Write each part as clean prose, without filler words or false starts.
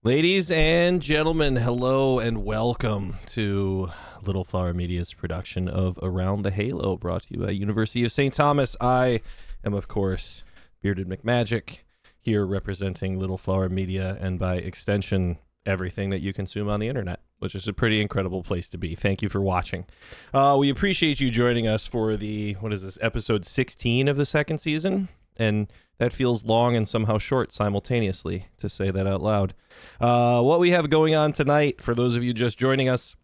Ladies and gentlemen, hello and welcome to Little Flower Media's production of Around the Halo, brought to you by University of St. Thomas. I am, of course, Bearded McMagic, here representing Little Flower Media and, by extension, everything that you consume on the internet, which is a pretty incredible place to be. Thank you for watching. We appreciate you joining us for the, episode 16 of the second season, and that feels long and somehow short simultaneously, to say that out loud. What we have going on tonight, for those of you just joining us,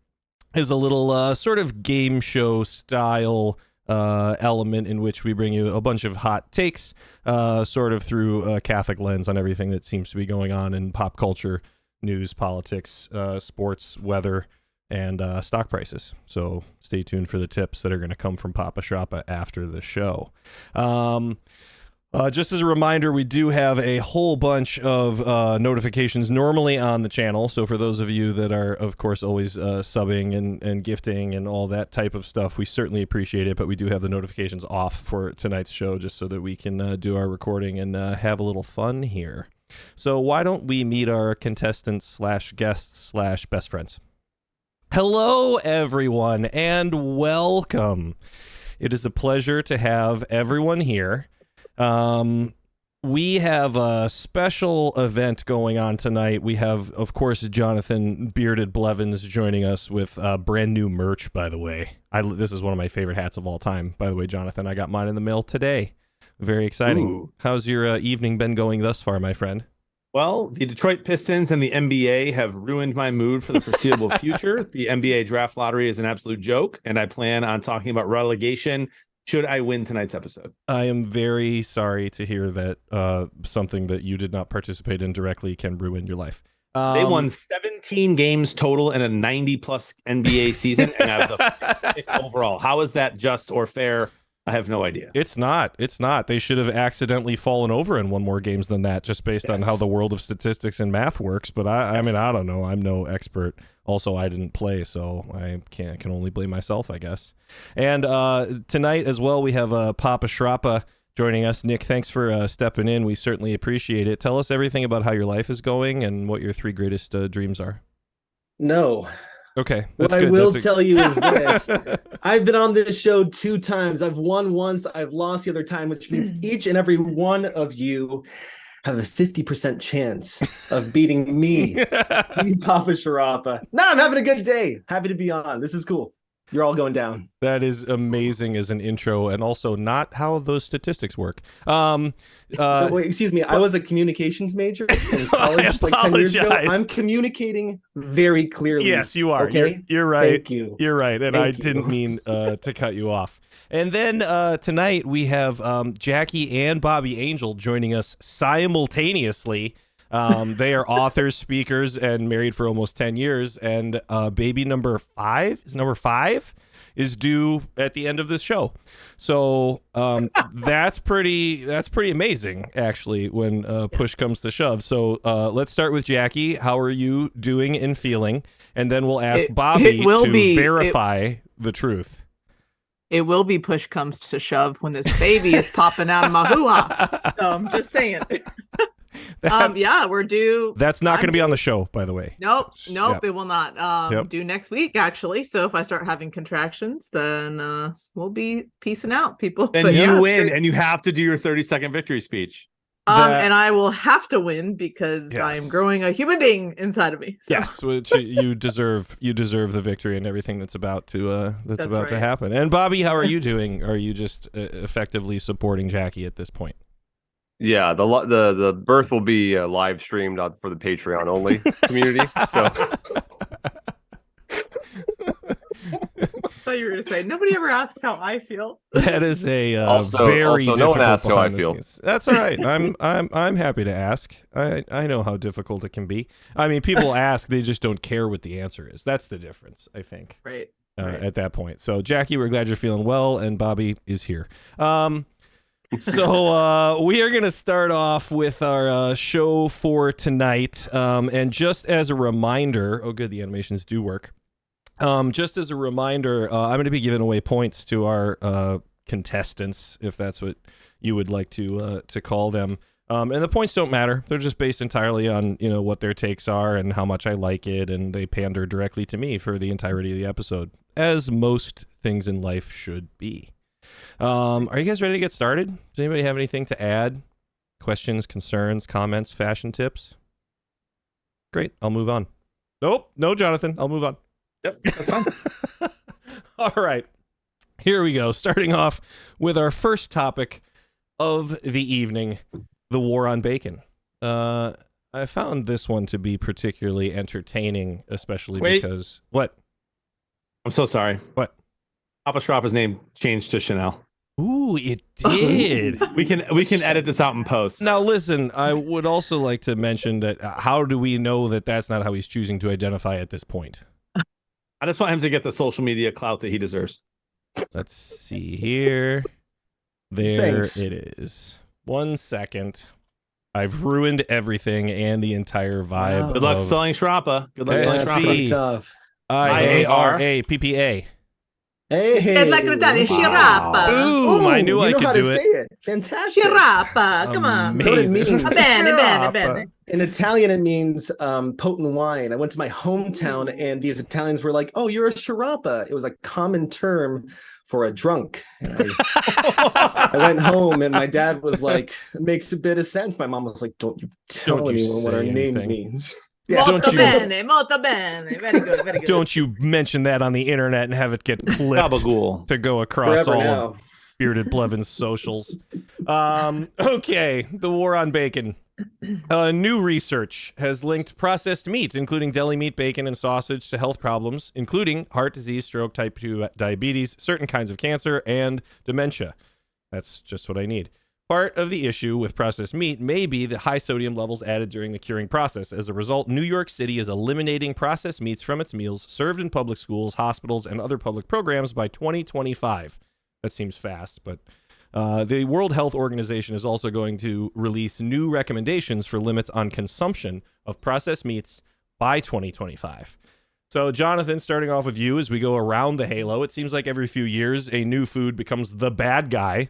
is a little sort of game show style element in which we bring you a bunch of hot takes, sort of through a Catholic lens on everything that seems to be going on in pop culture, news, politics, sports, weather, and stock prices. So stay tuned for the tips that are going to come from Papa Sciarrapa after the show. Just as a reminder, we do have a whole bunch of notifications normally on the channel. So for those of you that are, of course, always subbing and gifting and all that type of stuff, we certainly appreciate it. But we do have the notifications off for tonight's show just so that we can do our recording and have a little fun here. So why don't we meet our contestants slash guests slash best friends? Hello, everyone, and welcome. It is a pleasure to have everyone here. We have a special event going on tonight. We have, of course, Jonathan Bearded Blevins joining us with brand new merch, by the way. This is one of my favorite hats of all time. By the way, Jonathan, I got mine in the mail today. Very exciting. Ooh. How's your evening been going thus far, my friend? Well, the Detroit Pistons and the NBA have ruined my mood for the foreseeable future. The NBA draft lottery is an absolute joke, and I plan on talking about relegation should I win tonight's episode. I am very sorry to hear that something that you did not participate in directly can ruin your life. They won 17 games total in a 90-plus NBA season, and I have the pick overall. How is that just or fair? I have no idea. It's not. They should have accidentally fallen over and won more games than that, just based on how the world of statistics and math works. But I mean, I don't know. I'm no expert. Also, I didn't play, so I can only blame myself, I guess. And tonight as well, we have Papa Sciarrapa joining us. Nick, thanks for stepping in. We certainly appreciate it. Tell us everything about how your life is going and what your three greatest dreams are. No. Okay. What I will tell you is this. I've been on this show 2 times. I've won once. I've lost the other time, which means each and every one of you have a 50% chance of beating me, Papa Sciarrapa. No, I'm having a good day. Happy to be on. This is cool. You're all going down. That is amazing as an intro, and also not how those statistics work. Wait, excuse me. I was a communications major in college like 10 years ago. I'm communicating very clearly. Yes, you are. Okay? You're right. Thank you. You're right, and I didn't mean to cut you off. And then tonight we have Jackie and Bobby Angel joining us simultaneously. They are authors, speakers, and married for almost 10 years. And baby number 5 is due at the end of this show. So that's pretty amazing, actually, when push comes to shove. So let's start with Jackie. How are you doing and feeling? And then we'll ask Bobby to verify the truth. It will be push comes to shove when this baby is popping out of my hoo-ha. So I'm just saying. Yeah, we're due. That's not going to be on the show, by the way. Nope, yep. It will not. Due next week, actually. So if I start having contractions, then we'll be peacing out, people. And but you win, and you have to do your 30-second victory speech. And I will have to win because I am growing a human being inside of me. So. Yes, which you deserve. You deserve the victory and everything that's about to to happen. And Bobby, how are you doing? Are you just effectively supporting Jackie at this point? Yeah, the birth will be live streamed for the Patreon only community. So. I thought you were going to say nobody ever asks how I feel. That is a very difficult. No one asks how I feel. That's all right. I'm happy to ask. I know how difficult it can be. I mean, people ask, they just don't care what the answer is. That's the difference, I think. Right. At that point. So, Jackie, we're glad you're feeling well, and Bobby is here. So we are going to start off with our show for tonight. And just as a reminder, oh, good, the animations do work. Just as a reminder, I'm going to be giving away points to our contestants, if that's what you would like to call them. And the points don't matter. They're just based entirely on, what their takes are and how much I like it, and they pander directly to me for the entirety of the episode, as most things in life should be. Are you guys ready to get started? Does anybody have anything to add? Questions, concerns, comments, fashion tips? Great, I'll move on. Nope, no, Jonathan, I'll move on. Yep, that's fine. All right, here we go. Starting off with our first topic of the evening, the war on bacon. I found this one to be particularly entertaining, especially because... What? I'm so sorry. What? Papa Sciarrapa's name changed to Chanel. Ooh, it did. We can edit this out in post. Now, listen, I would also like to mention that how do we know that that's not how he's choosing to identify at this point? I just want him to get the social media clout that he deserves. Let's see here. There Thanks. it is. 1 second. I've ruined everything and the entire vibe. Wow. Good luck of spelling Sciarrapa. Good luck Yeah, spelling see. Sciarrapa. Pretty tough. IARAPPA. Hey, It's like Italian, Sciarrapa. Boom! I knew you I know could how do to it. say it. Fantastic. Sciarrapa, come on. You know what it Amazing. means? Va bene, bene, bene. In Italian, it means potent wine. I went to my hometown, and these Italians were like, "Oh, you're a Sciarrapa." It was a common term for a drunk. And I went home, and my dad was like, "It makes a bit of sense." My mom was like, "Don't you tell Don't you anyone what say our name anything. means." Molto Don't you- bene, molto bene. Very good, very good. Don't you mention that on the internet and have it get clipped Gabagool. to go across Forever all now. of Bearded Blevins socials. Okay, the war on bacon. New research has linked processed meat, including deli meat, bacon, and sausage, to health problems, including heart disease, stroke, type 2 diabetes, certain kinds of cancer, and dementia. That's just what I need. Part of the issue with processed meat may be the high sodium levels added during the curing process. As a result, New York City is eliminating processed meats from its meals served in public schools, hospitals, and other public programs by 2025. That seems fast, but the World Health Organization is also going to release new recommendations for limits on consumption of processed meats by 2025. So, Jonathan, starting off with you as we go around the halo, it seems like every few years a new food becomes the bad guy.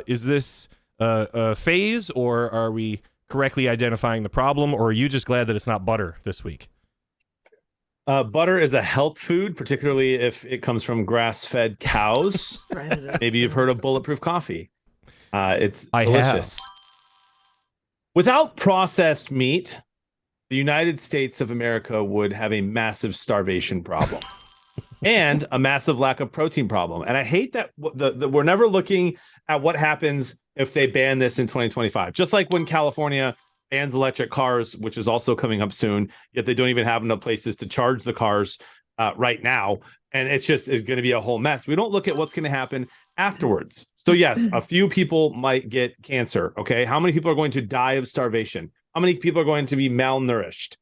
Is this a phase, or are we correctly identifying the problem, or are you just glad that it's not butter this week? Butter is a health food, particularly if it comes from grass-fed cows. Maybe you've heard of bulletproof coffee. It's delicious. Without processed meat, the United States of America would have a massive starvation problem and a massive lack of protein problem. And I hate that we're never looking at what happens if they ban this in 2025. Just like when California bans electric cars, which is also coming up soon, yet they don't even have enough places to charge the cars right now. And it's going to be a whole mess. We don't look at what's going to happen afterwards. So yes, a few people might get cancer. Okay. How many people are going to die of starvation? How many people are going to be malnourished?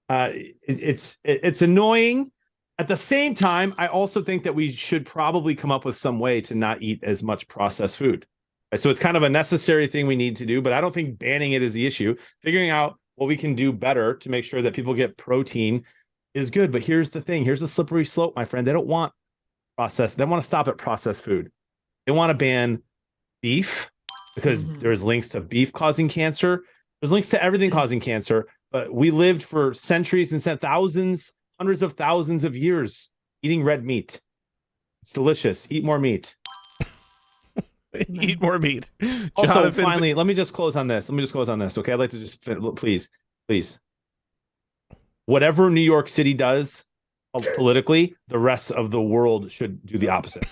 It's annoying. At the same time, I also think that we should probably come up with some way to not eat as much processed food. So it's kind of a necessary thing we need to do, but I don't think banning it is the issue. Figuring out what we can do better to make sure that people get protein is good. But here's the thing. Here's a slippery slope, my friend. They don't want processed. They want to stop at processed food. They want to ban beef because there's links to beef causing cancer. There's links to everything causing cancer. But we lived for centuries and thousands, hundreds of thousands of years eating red meat. It's delicious. Eat more meat. Eat more meat. Also, Jonathan's- finally, let me just close on this. Okay, I'd like to just please. Whatever New York City does politically, the rest of the world should do the opposite.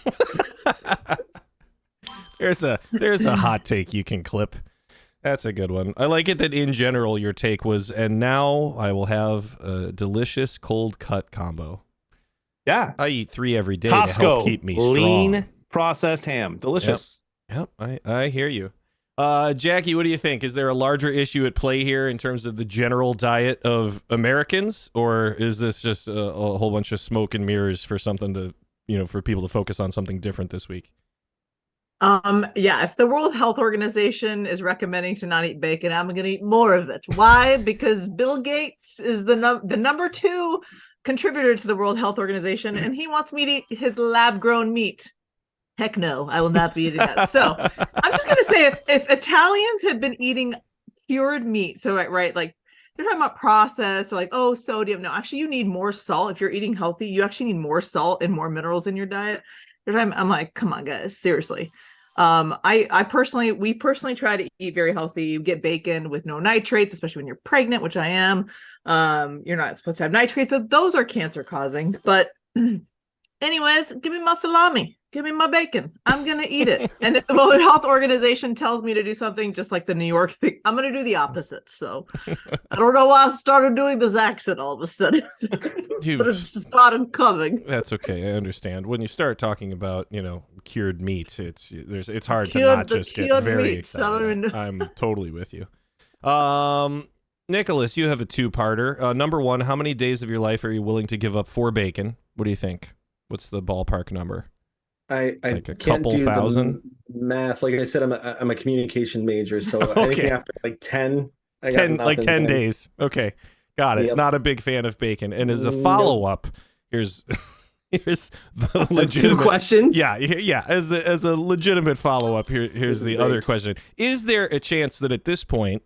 There's a hot take you can clip. That's a good one. I like it that in general your take was, and now I will have a delicious cold cut combo. Yeah. I eat 3 every day to help Costco keep me lean strong. processed ham. Delicious. Yep, I hear you. Jackie, what do you think? Is there a larger issue at play here in terms of the general diet of Americans, or is this just a whole bunch of smoke and mirrors for something to, for people to focus on something different this week? Yeah, if the World Health Organization is recommending to not eat bacon, I'm going to eat more of it. Why? Because Bill Gates is the number 2 contributor to the World Health Organization, and he wants me to eat his lab-grown meat. Heck no, I will not be eating that. So I'm just going to say, if Italians had been eating cured meat. So right, like they're talking about processed or like, oh, sodium. No, actually you need more salt. If you're eating healthy, you actually need more salt and more minerals in your diet. I'm like, come on, guys, seriously. We personally try to eat very healthy. You get bacon with no nitrates, especially when you're pregnant, which I am. You're not supposed to have nitrates, so those are cancer causing. But anyways, give me my salami. Give me my bacon. I'm going to eat it. And if the World Health Organization tells me to do something just like the New York thing, I'm going to do the opposite. So I don't know why I started doing this accent all of a sudden. But it's just started coming. That's okay. I understand. When you start talking about, cured meat, it's hard to not just get very excited. I'm totally with you. Nicholas, you have a two-parter. Number one, how many days of your life are you willing to give up for bacon? What do you think? What's the ballpark number? I like a can't couple do thousand the math. Like I said, I'm a communication major, so anything after like 10, 10 days. Okay, got it. Yep. Not a big fan of bacon. And as a follow-up, here's the legitimate 2 questions. Yeah. As a legitimate follow-up, here's the other question: is there a chance that at this point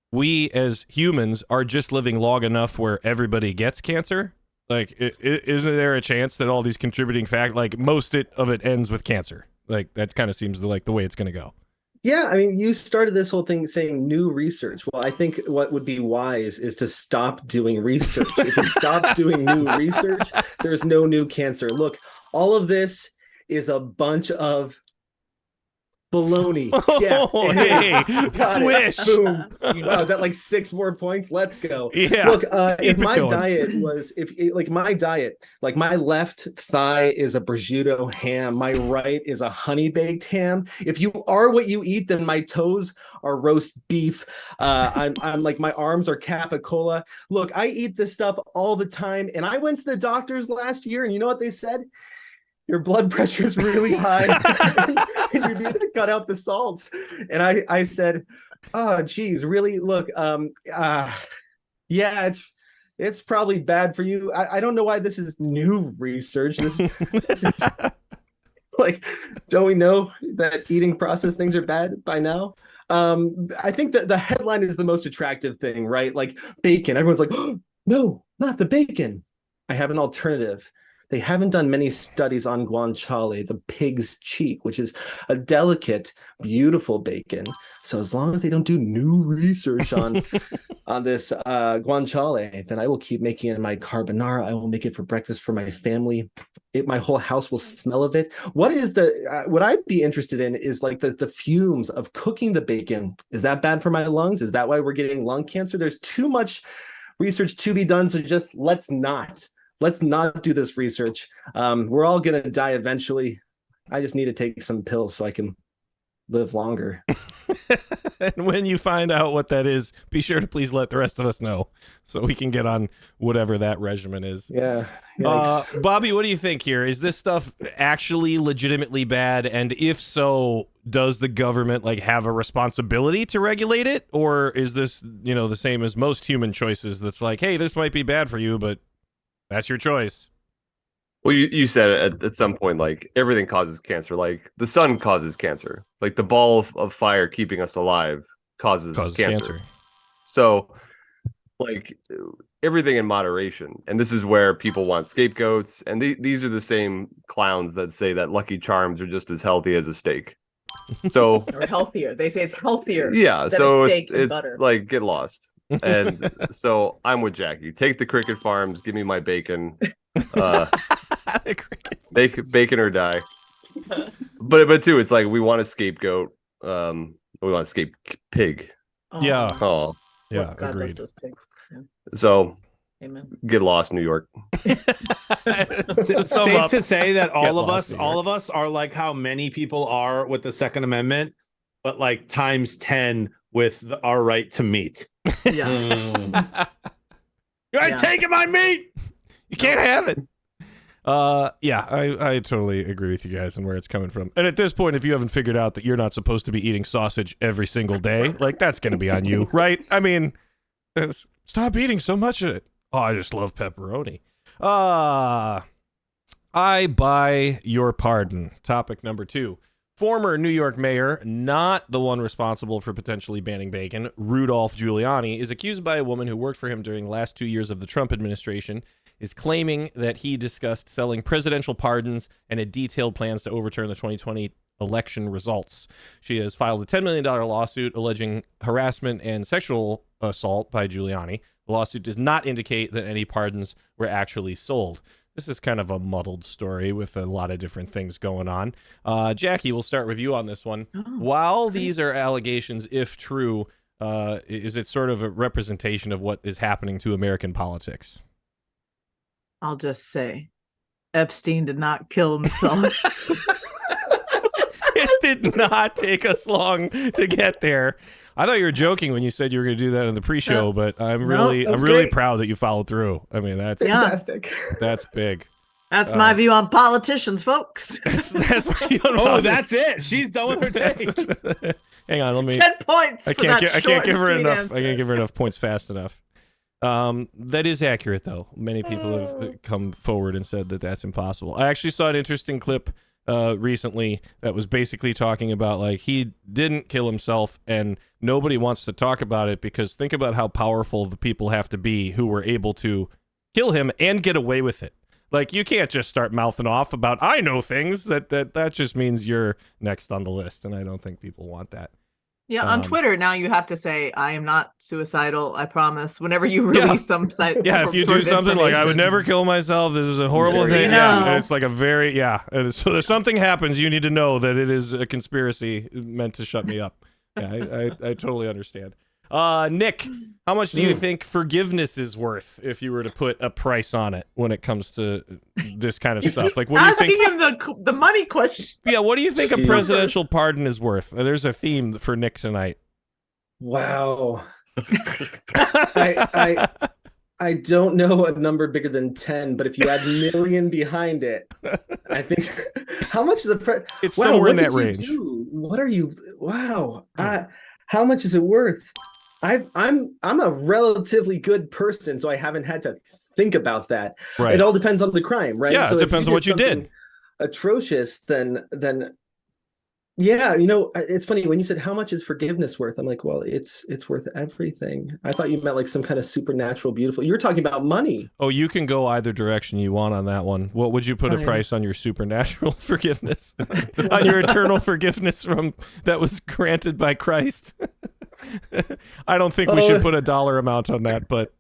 we as humans are just living long enough where everybody gets cancer? Like, isn't there a chance that all these contributing factors, like most of it ends with cancer? Like, that kind of seems like the way it's going to go. Yeah, I mean, you started this whole thing saying new research. Well, I think what would be wise is to stop doing research. If you stop doing new research, there's no new cancer. Look, all of this is a bunch of baloney. Yeah. Hey, swish. Boom. Wow, is that like 6 more points? Let's go. Yeah. Look, if my diet, like my left thigh is a prosciutto ham, my right is a honey baked ham. If you are what you eat, then my toes are roast beef. I'm like, my arms are capicola. Look, I eat this stuff all the time, and I went to the doctors last year, and you know what they said? Your blood pressure is really high and you need to cut out the salt. And I said, oh, geez, really? Look, yeah, it's probably bad for you. I don't know why this is new research. This is, like, don't we know that eating processed things are bad by now? I think that the headline is the most attractive thing, right? Like bacon. Everyone's like, oh, no, not the bacon. I have an alternative. They haven't done many studies on guanciale, the pig's cheek, which is a delicate, beautiful bacon. So as long as they don't do new research on this guanciale, then I will keep making it in my carbonara. I will make it for breakfast for my family. My whole house will smell of it. What I'd be interested in is like the fumes of cooking the bacon. Is that bad for my lungs? Is that why we're getting lung cancer? There's too much research to be done. So just let's not do this research. We're all going to die eventually. I just need to take some pills so I can live longer. And when you find out what that is, be sure to please let the rest of us know so we can get on whatever that regimen is. Yeah. Bobby, what do you think here? Is this stuff actually legitimately bad? And if so, does the government have a responsibility to regulate it? Or is this, the same as most human choices that's like, hey, this might be bad for you, but that's your choice? Well, you said at some point, everything causes cancer. Like the sun causes cancer. Like the ball of fire keeping us alive causes cancer. So, everything in moderation. And this is where people want scapegoats. And these are the same clowns that say that Lucky Charms are just as healthy as a steak. So or healthier. They say it's healthier. Yeah. Than So a steak and it's butter. Get lost. And so I'm with Jackie. Take the cricket farms. Give me my bacon. Bacon or die. But too, it's like we want a scapegoat. We want a scape pig. Yeah. Oh. Yeah. God Agreed. bless those pigs. Yeah. So Amen. Get lost, New York. It's safe to say that all of us are like how many people are with the Second Amendment, but times 10 with our right to meat. Yeah. You ain't taking my meat. You can't have it. Yeah, I totally agree with you guys and where it's coming from. And at this point, if you haven't figured out that you're not supposed to be eating sausage every single day, that's going to be on you, right? I mean, stop eating so much of it. Oh, I just love pepperoni. I buy your pardon. Topic number 2. Former New York mayor, not the one responsible for potentially banning bacon, Rudolph Giuliani, is accused by a woman who worked for him during the last 2 years of the Trump administration, is claiming that he discussed selling presidential pardons and had detailed plans to overturn the 2020 election results. She has filed a $10 million lawsuit alleging harassment and sexual assault by Giuliani. The lawsuit does not indicate that any pardons were actually sold. This is kind of a muddled story with a lot of different things going on. Jackie, we'll start with you on this one. While these are allegations, if true, is it sort of a representation of what is happening to American politics? I'll just say, Epstein did not kill himself. It did not take us long to get there. I thought you were joking when you said you were going to do that in the pre-show, but I'm really proud that you followed through. I mean, that's fantastic. That's big. That's my view on politicians, folks. That's my view on that's it. She's done with her take. Hang on, let me. 10 points. I can't give her enough. Answer. I can't give her enough points fast enough. That is accurate, though. Many people have come forward and said that that's impossible. I actually saw an interesting clip recently that was basically talking about like he didn't kill himself and nobody wants to talk about it because think about how powerful the people have to be who were able to kill him and get away with it. Like you can't just start mouthing off about I know things that just means you're next on the list, and I don't think people want that. Yeah, on Twitter now you have to say I am not suicidal, I promise. Whenever you release some site, if you do something like I would never kill myself, this is a horrible thing. Yeah, and it's like a very so if something happens, you need to know that it is a conspiracy meant to shut me up. Yeah, I totally understand. Nick, how much do you think forgiveness is worth if you were to put a price on it when it comes to this kind of stuff? Like, what do you think? The money question. Yeah, what do you think a presidential pardon is worth? There's a theme for Nick tonight. Wow. I don't know a number bigger than 10, but if you add million behind it, I think how much is it's somewhere in that range. What are you? Wow. How much is it worth? I'm a relatively good person, so I haven't had to think about that. Right. It all depends on the crime, right? Yeah, so it depends on what you did. Atrocious, then yeah, you know, it's funny when you said how much is forgiveness worth? I'm like, well, it's worth everything. I thought you meant like some kind of supernatural, beautiful. You were talking about money. Oh, you can go either direction you want on that one. What would you put a price on your supernatural forgiveness? On your eternal forgiveness that was granted by Christ? I don't think we should put a dollar amount on that, but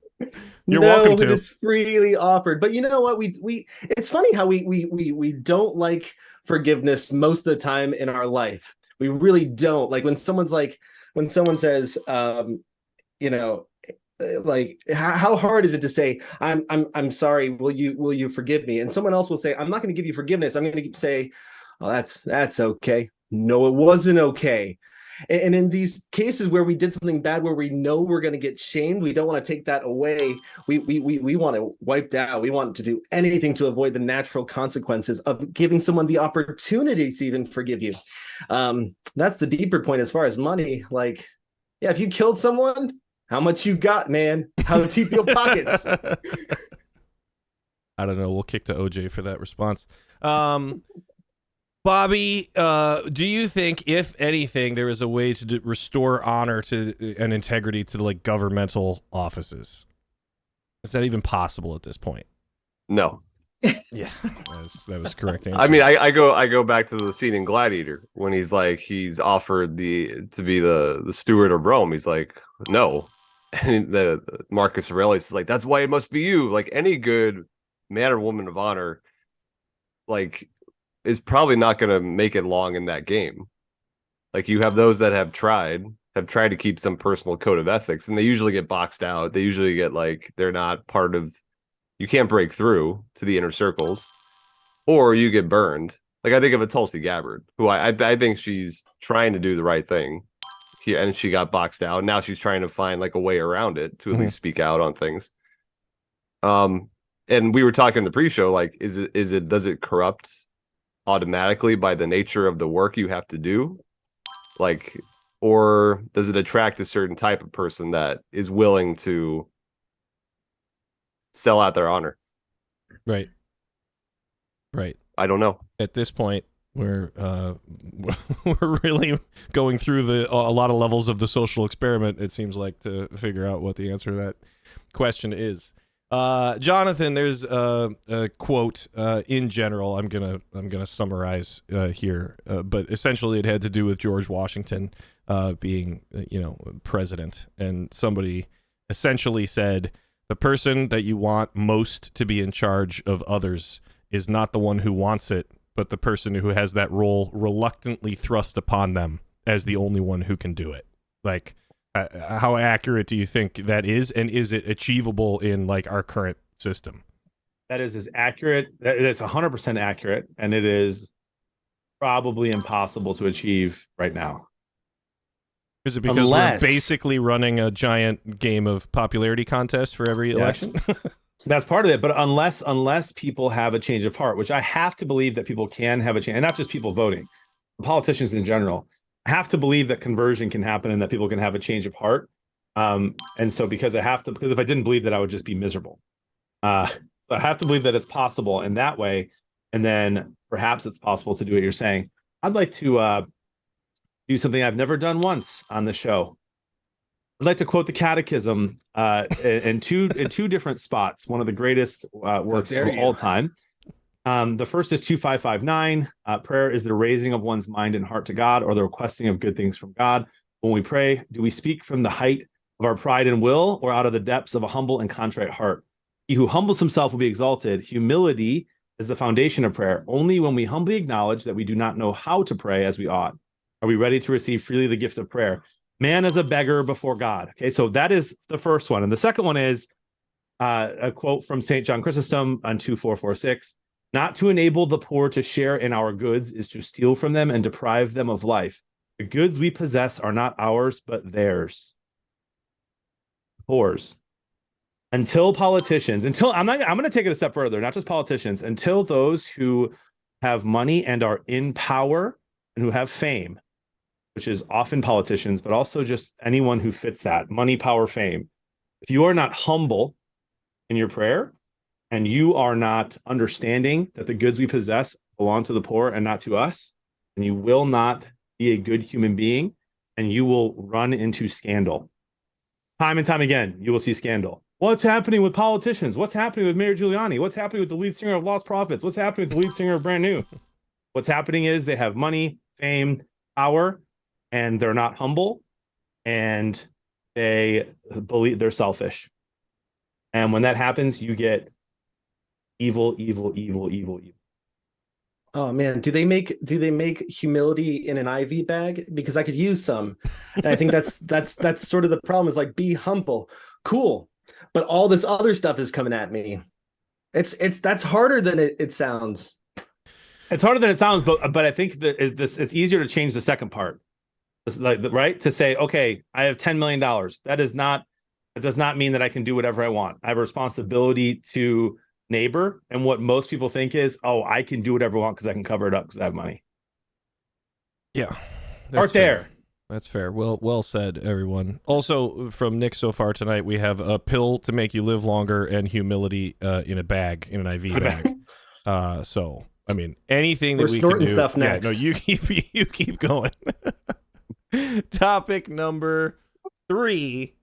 you're welcome to. It is freely offered. But you know what? We it's funny how we don't like forgiveness most of the time in our life. We really don't. Like when someone says, you know, like how hard is it to say I'm sorry, will you forgive me? And someone else will say, I'm not going to give you forgiveness. I'm going to say, oh, that's okay. No, it wasn't okay. And in these cases where we did something bad, where we know we're going to get shamed, we don't want to take that away. We want it wiped out. We want to do anything to avoid the natural consequences of giving someone the opportunity to even forgive you. That's the deeper point as far as money. Like, yeah, if you killed someone, how much you got, man? How deep your pockets? I don't know. We'll kick to OJ for that response. Bobby, do you think, if anything, there is a way to restore honor to and integrity to like governmental offices? Is that even possible at this point? No. Yeah, that was correct answer. I mean, I go back to the scene in Gladiator when he's offered to be the steward of Rome. He's like, no, and the Marcus Aurelius is like, that's why it must be you. Like any good man or woman of honor, like, is probably not going to make it long in that game. Like you have those that have tried to keep some personal code of ethics, and they usually get boxed out. They usually get like, they're not part of, you can't break through to the inner circles, or you get burned. Like I think of a Tulsi Gabbard, who I think she's trying to do the right thing here, and she got boxed out. Now she's trying to find like a way around it to at least speak out on things. And we were talking in the pre-show, like, does it corrupt automatically by the nature of the work you have to do, like, or does it attract a certain type of person that is willing to sell out their honor? Right. I don't know. At this point, We're we're really going through a lot of levels of the social experiment, it seems like, to figure out what the answer to that question is. Jonathan, there's a quote in general. I'm gonna summarize here, but essentially it had to do with George Washington being president, and somebody essentially said, the person that you want most to be in charge of others is not the one who wants it, but the person who has that role reluctantly thrust upon them as the only one who can do it. Like, how accurate do you think that is, and is it achievable in like our current system? That is as accurate. That is 100% accurate, and it is probably impossible to achieve right now. Is it because we're basically running a giant game of popularity contest for every election? That's part of it. But unless people have a change of heart, which I have to believe that people can have a change, and not just people voting, politicians in general, I have to believe that conversion can happen and that people can have a change of heart. And so because if I didn't believe that, I would just be miserable. So I have to believe that it's possible in that way. And then perhaps it's possible to do what you're saying. I'd like to do something I've never done once on the show. I'd like to quote the Catechism in two different spots. One of the greatest works of all time. The first is 2559. Prayer is the raising of one's mind and heart to God, or the requesting of good things from God. When we pray, do we speak from the height of our pride and will, or out of the depths of a humble and contrite heart? He who humbles himself will be exalted. Humility is the foundation of prayer. Only when we humbly acknowledge that we do not know how to pray as we ought are we ready to receive freely the gift of prayer. Man is a beggar before God. Okay, so that is the first one. And the second one is a quote from St. John Chrysostom on 2446. Not to enable the poor to share in our goods is to steal from them and deprive them of life. The goods we possess are not ours, but theirs. Poor's. I'm going to take it a step further, not just politicians, until those who have money and are in power and who have fame, which is often politicians, but also just anyone who fits that money, power, fame. If you are not humble in your prayer, and you are not understanding that the goods we possess belong to the poor and not to us, and you will not be a good human being, and you will run into scandal. Time and time again, you will see scandal. What's happening with politicians? What's happening with Mayor Giuliani? What's happening with the lead singer of Lost Prophets? What's happening with the lead singer of Brand New? What's happening is they have money, fame, power, and they're not humble, and they believe they're selfish. And when that happens, you get evil. Oh man, do they make humility in an IV bag? Because I could use some. And I think that's sort of the problem, is like, be humble. Cool. But all this other stuff is coming at me. That's harder than it sounds. It's harder than it sounds, but I think that it's easier to change the second part. It's like, right? To say, okay, I have $10 million. That does not mean that I can do whatever I want. I have a responsibility to neighbor, and what most people think is, oh, I can do whatever I want because I can cover it up because I have money. Yeah, Start there. That's fair. Well said, everyone. Also, from Nick so far tonight, we have a pill to make you live longer and humility in a bag, in an IV bag. So, I mean, anything that we can do. Stuff next. Yeah, no, you keep going. Topic number 3: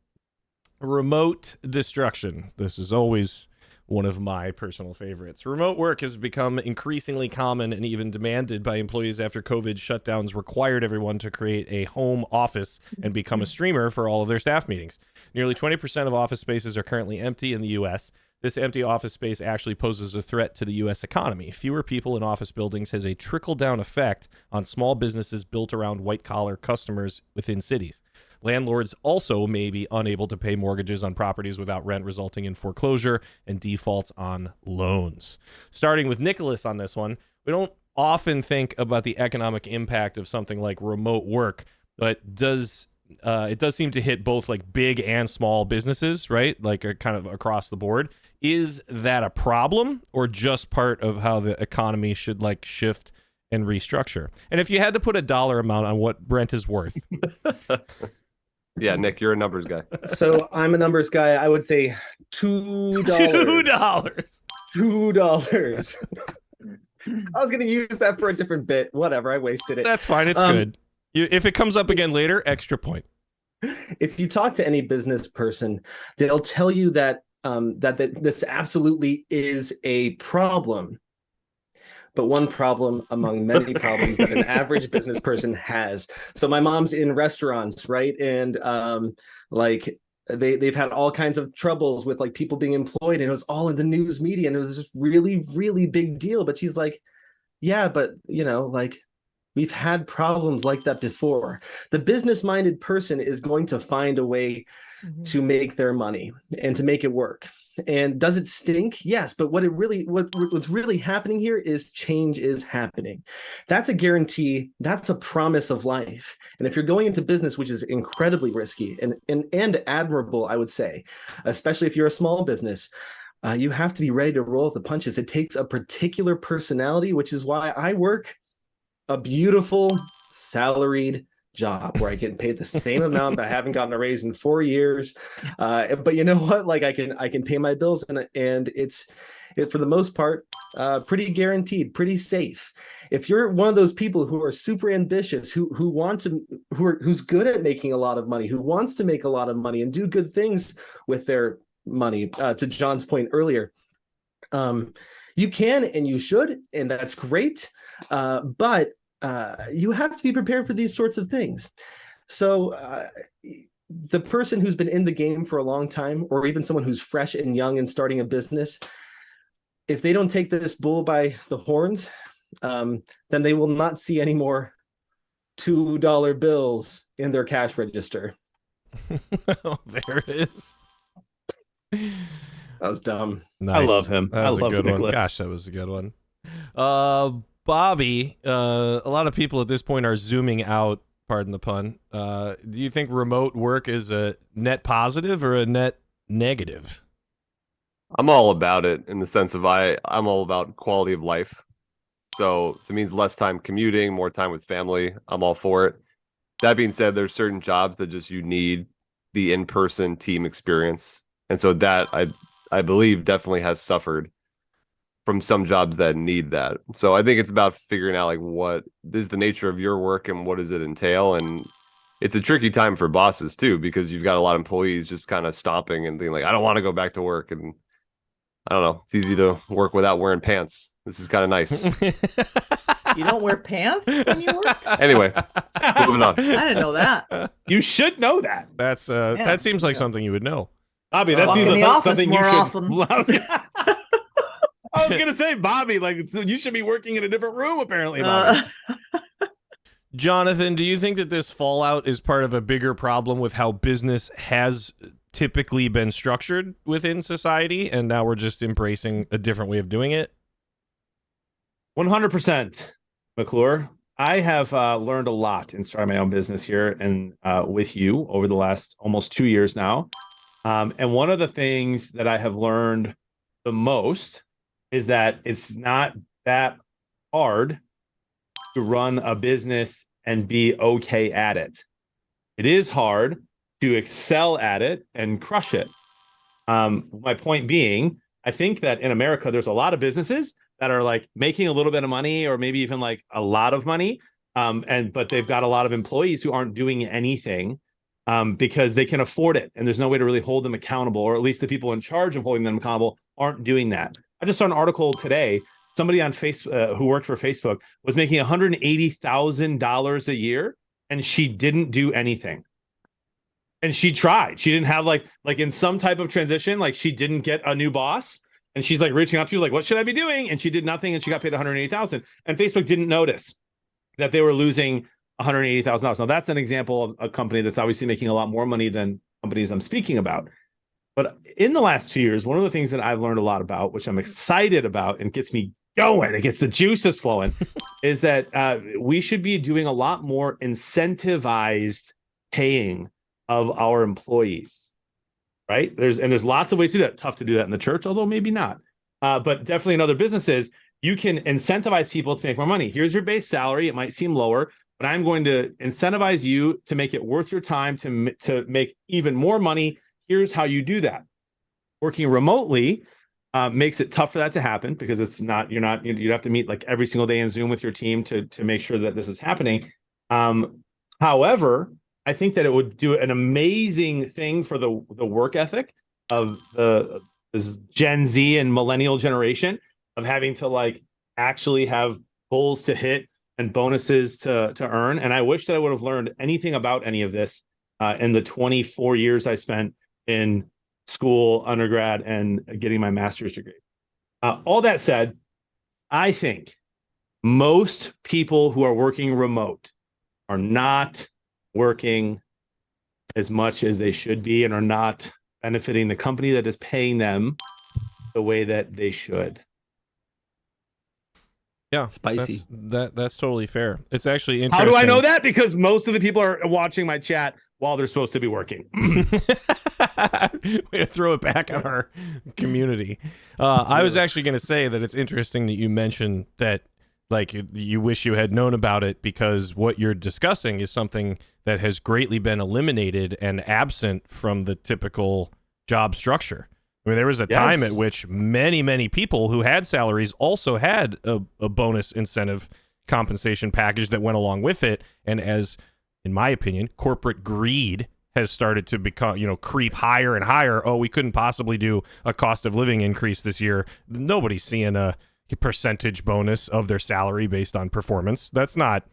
remote destruction. This is always one of my personal favorites. Remote work has become increasingly common and even demanded by employees after COVID shutdowns required everyone to create a home office and become a streamer for all of their staff meetings. Nearly 20% of office spaces are currently empty in the U.S. This empty office space actually poses a threat to the U.S. economy. Fewer people in office buildings has a trickle-down effect on small businesses built around white-collar customers within cities. Landlords also may be unable to pay mortgages on properties without rent, resulting in foreclosure and defaults on loans. Starting with Nicholas on this one, we don't often think about the economic impact of something like remote work, but it does seem to hit both like big and small businesses, right? Like kind of across the board. Is that a problem, or just part of how the economy should like shift and restructure? And if you had to put a dollar amount on what Brent is worth. Yeah, Nick, you're a numbers guy. So I'm a numbers guy. I would say $2. $2. $2. I was going to use that for a different bit. Whatever, I wasted it. That's fine. It's good. If it comes up again later, extra point. If you talk to any business person, they'll tell you that that this absolutely is a problem, but one problem among many problems that an average business person has. So my mom's in restaurants, right? And like they've had all kinds of troubles with like people being employed, and it was all in the news media, and it was this really, really big deal. But she's like, yeah, but like we've had problems like that before. The business-minded person is going to find a way to make their money and to make it work. And does it stink? Yes, but what's really happening here is change is happening. That's a guarantee. That's a promise of life. And if you're going into business, which is incredibly risky and admirable, I would say, especially if you're a small business, you have to be ready to roll with the punches. It takes a particular personality, which is why I work a beautiful salaried job where I get paid the same amount, but I haven't gotten a raise in 4 years. But you know what? Like I can pay my bills, and it's for the most part pretty guaranteed, pretty safe. If you're one of those people who are super ambitious, who's good at making a lot of money, who wants to make a lot of money and do good things with their money, to John's point earlier, you can and you should, and that's great. But you have to be prepared for these sorts of things. So the person who's been in the game for a long time, or even someone who's fresh and young and starting a business, if they don't take this bull by the horns, then they will not see any more $2 bills in their cash register. Oh, there it is. That was dumb. Nice. I love him. That was I love a good Nicholas. one. Gosh, that was a good one. Bobby, a lot of people at this point are zooming out, pardon the pun. Do you think remote work is a net positive or a net negative? I'm all about it in the sense of I'm all about quality of life. So if it means less time commuting, more time with family, I'm all for it. That being said, there's certain jobs that just you need the in-person team experience. And so that I believe definitely has suffered from some jobs that need that. So I think it's about figuring out like what is the nature of your work and what does it entail. And it's a tricky time for bosses too, because you've got a lot of employees just kind of stomping and being like, I don't want to go back to work. And I don't know, it's easy to work without wearing pants. This is kind of nice. You don't wear pants when you work? Anyway, moving on. I didn't know that. You should know that. That's that seems like something you would know. Bobby, that's Walk in usually the office something you more should. often. I was gonna say, Bobby, like so you should be working in a different room, apparently, Bobby. Jonathan, do you think that this fallout is part of a bigger problem with how business has typically been structured within society, and now we're just embracing a different way of doing it? 100%, McClure. I have learned a lot in starting my own business here and with you over the last almost 2 years now. And one of the things that I have learned the most is that it's not that hard to run a business and be okay at it. It is hard to excel at it and crush it. My point being, I think that in America, there's a lot of businesses that are like making a little bit of money or maybe even like a lot of money. But they've got a lot of employees who aren't doing anything because they can afford it. And there's no way to really hold them accountable, or at least the people in charge of holding them accountable aren't doing that. I just saw an article today. Somebody on Facebook who worked for Facebook was making $180,000 a year, and she didn't do anything. And she tried. She didn't have like in some type of transition, like she didn't get a new boss. And she's like reaching out to you, like, what should I be doing? And she did nothing, and she got paid $180,000. And Facebook didn't notice that they were losing $180,000. Now that's an example of a company that's obviously making a lot more money than companies I'm speaking about. But in the last 2 years, one of the things that I've learned a lot about, which I'm excited about and gets me going, it gets the juices flowing, is that we should be doing a lot more incentivized paying of our employees, right? There's lots of ways to do that. Tough to do that in the church, although maybe not. But definitely in other businesses, you can incentivize people to make more money. Here's your base salary. It might seem lower, but I'm going to incentivize you to make it worth your time to make even more money. Here's how you do that. Working remotely, makes it tough for that to happen because you'd have to meet like every single day in Zoom with your team to make sure that this is happening. However, I think that it would do an amazing thing for the work ethic of this Gen Z and millennial generation of having to like actually have goals to hit and bonuses to earn. And I wish that I would have learned anything about any of this in the 24 years I spent in school, undergrad, and getting my master's degree. All that said, I think most people who are working remote are not working as much as they should be and are not benefiting the company that is paying them the way that they should. Yeah, Spicy. That's totally fair. It's actually interesting. How do I know that? Because most of the people are watching my chat while they're supposed to be working. Way to throw it back on our community. I was actually going to say that it's interesting that you mentioned that, like, you wish you had known about it, because what you're discussing is something that has greatly been eliminated and absent from the typical job structure. I mean, there was a time at which many people who had salaries also had a bonus incentive compensation package that went along with it. And as, in my opinion, corporate greed has started to become, creep higher and higher. Oh, we couldn't possibly do a cost of living increase this year. Nobody's seeing a percentage bonus of their salary based on performance. That's not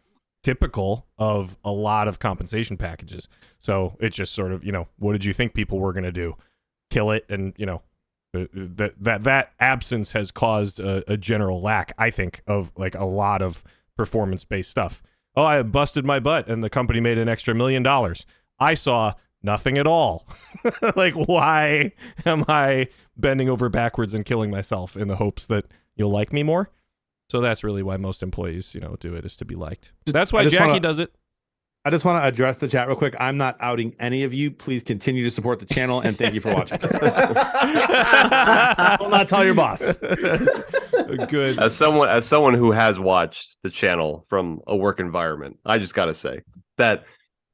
typical of a lot of compensation packages. So it's just sort of, what did you think people were going to do? Kill it? And, that absence has caused a general lack, I think, of like a lot of performance-based stuff. Oh, I busted my butt and the company made an extra $1 million. I saw nothing at all. Like, why am I bending over backwards and killing myself in the hopes that you'll like me more? So that's really why most employees, do it, is to be liked. That's why Jackie does it. I just want to address the chat real quick. I'm not outing any of you. Please continue to support the channel, and thank you for watching. Will not tell your boss. Good. As someone who has watched the channel from a work environment, I just got to say that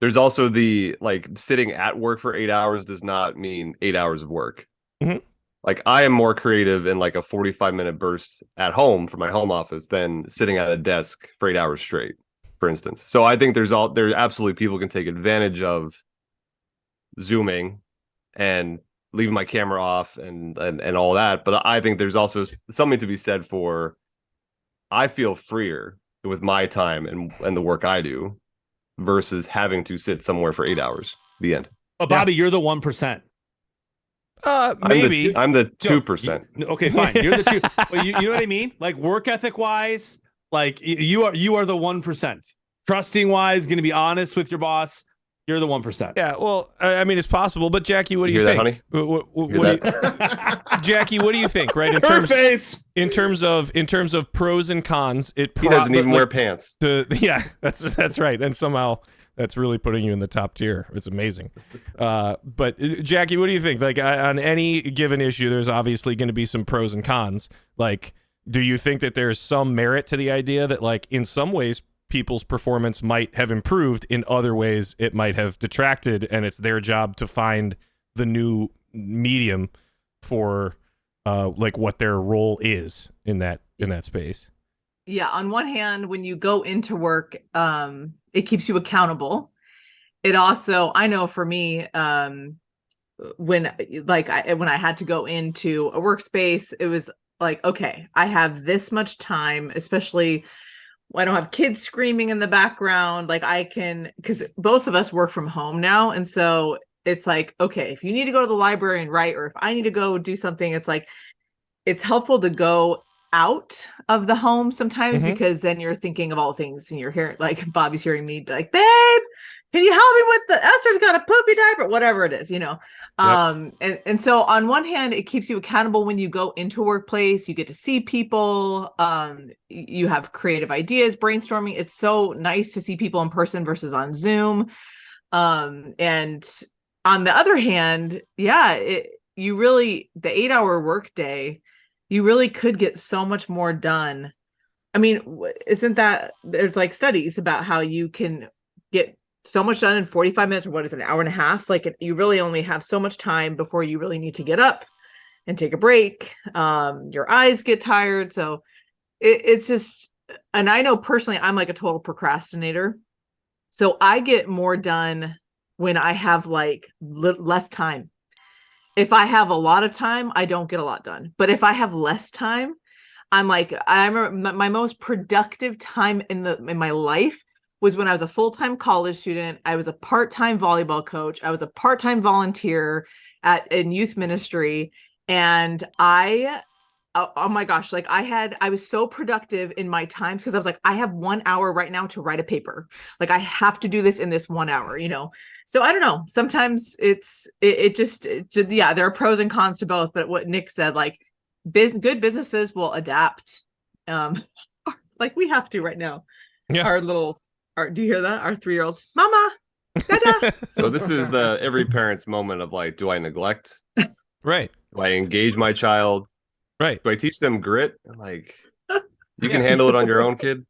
there's also the, like, sitting at work for 8 hours does not mean 8 hours of work. Mm-hmm. Like, I am more creative in like a 45-minute burst at home from my home office than sitting at a desk for 8 hours straight, for instance. So I think there's absolutely people can take advantage of Zooming and leaving my camera off and all that. But I think there's also something to be said for, I feel freer with my time and the work I do versus having to sit somewhere for 8 hours. The end. But Bobby, you're the 1%. Maybe I'm the 2%. Okay, fine. You're the 2. But you know what I mean? Like, work ethic wise, like you are the 1%. Trusting wise, going to be honest with your boss. You're the 1%. Yeah, well, I mean, it's possible. But Jackie, what do you think? Jackie, what do you think? Right, in terms of pros and cons, he doesn't even wear pants. Yeah, that's right. And somehow that's really putting you in the top tier. It's amazing. But Jackie, what do you think? Like, on any given issue, there's obviously going to be some pros and cons. Like, do you think that there's some merit to the idea that, like, in some ways people's performance might have improved, in other ways it might have detracted, and it's their job to find the new medium for like what their role is in that space? Yeah, on one hand, when you go into work, it keeps you accountable. It also, I know for me, when I had to go into a workspace, it was like, okay, I have this much time, especially when I don't have kids screaming in the background. Like, I can, because both of us work from home now. And so it's like, okay, if you need to go to the library and write, or if I need to go do something, it's like, it's helpful to go out of the home sometimes, because then you're thinking of all things and you're hearing, like, Bobby's hearing me be like, babe, can you help me with the Esther's got a poopy diaper, whatever it is, Yep. And so on one hand, it keeps you accountable. When you go into a workplace, you get to see people, you have creative ideas, brainstorming. It's so nice to see people in person versus on Zoom. And on the other hand, the 8-hour workday, you really could get so much more done. I mean, isn't that, there's like studies about how you can get so much done in 45 minutes, or what is it, an hour and a half? Like, you really only have so much time before you really need to get up and take a break. Your eyes get tired. So it's just, and I know personally, I'm like a total procrastinator. So I get more done when I have like less time. If I have a lot of time, I don't get a lot done. But if I have less time, my most productive time in my life was when I was a full-time college student. I was a part-time volleyball coach. I was a part-time volunteer in youth ministry. And oh my gosh, like I was so productive in my times because I was like, I have 1 hour right now to write a paper. Like I have to do this in this 1 hour, So I don't know. Sometimes yeah, there are pros and cons to both. But what Nick said, like good businesses will adapt. Like we have to right now. Yeah. Do you hear that? Our 3-year-old, Mama, Dada. So this is the every parent's moment of like, do I neglect? Right. Do I engage my child? Right. Do I teach them grit? Like, you can handle it on your own, kid.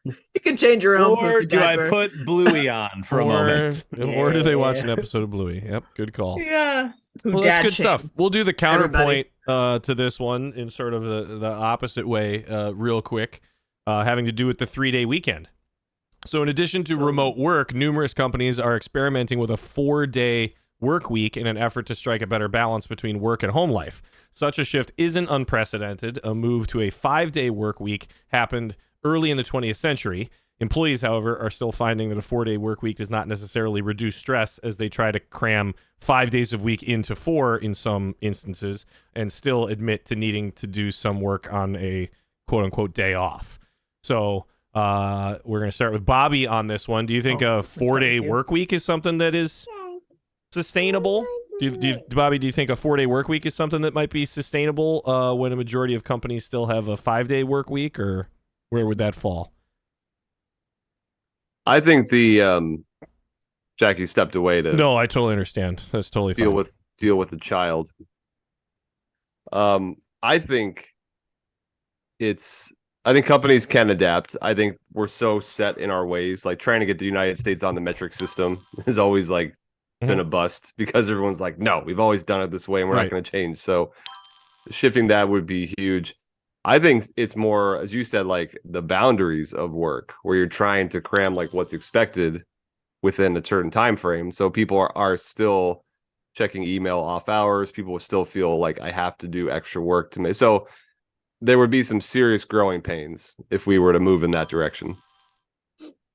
You can change your own. Or do I put Bluey on for a moment? Or do they watch an episode of Bluey? Yep, good call. Yeah. Well, that's good stuff. We'll do the counterpoint to this one in sort of the opposite way real quick, having to do with the 3-day weekend. So in addition to remote work, numerous companies are experimenting with a 4-day work week in an effort to strike a better balance between work and home life. Such a shift isn't unprecedented. A move to a 5-day work week happened early in the 20th century. Employees, however, are still finding that a 4-day work week does not necessarily reduce stress as they try to cram 5 days a week into 4 in some instances and still admit to needing to do some work on a quote-unquote day off. So we're going to start with Bobby on this one. Do you think a 4-day work week is something that is sustainable? Bobby, do you think a 4-day work week is something that might be sustainable when a majority of companies still have a 5-day work week, or where would that fall? I think Jackie stepped away to. No, I totally understand. That's totally fine. Deal with the child. I think companies can adapt. I think we're so set in our ways. Like trying to get the United States on the metric system is always like been a bust because everyone's like, no, we've always done it this way and we're not going to change. So shifting that would be huge. I think it's more, as you said, like the boundaries of work where you're trying to cram like what's expected within a certain time frame. So people are still checking email off hours. People will still feel like I have to do extra work to make. So there would be some serious growing pains if we were to move in that direction.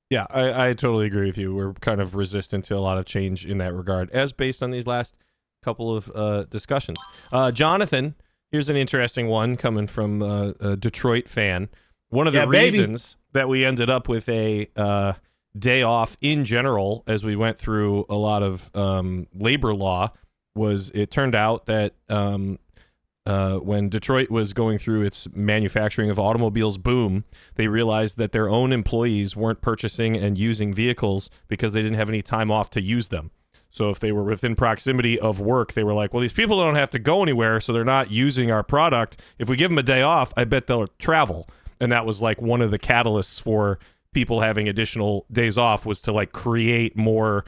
Yeah, I totally agree with you. We're kind of resistant to a lot of change in that regard, as based on these last couple of discussions. Jonathan, here's an interesting one coming from a Detroit fan. One of the reasons that we ended up with a day off in general as we went through a lot of labor law was it turned out that when Detroit was going through its manufacturing of automobiles boom, they realized that their own employees weren't purchasing and using vehicles because they didn't have any time off to use them. So if they were within proximity of work, they were like, well, these people don't have to go anywhere, so they're not using our product. If we give them a day off, I bet they'll travel. And that was like one of the catalysts for people having additional days off was to like create more,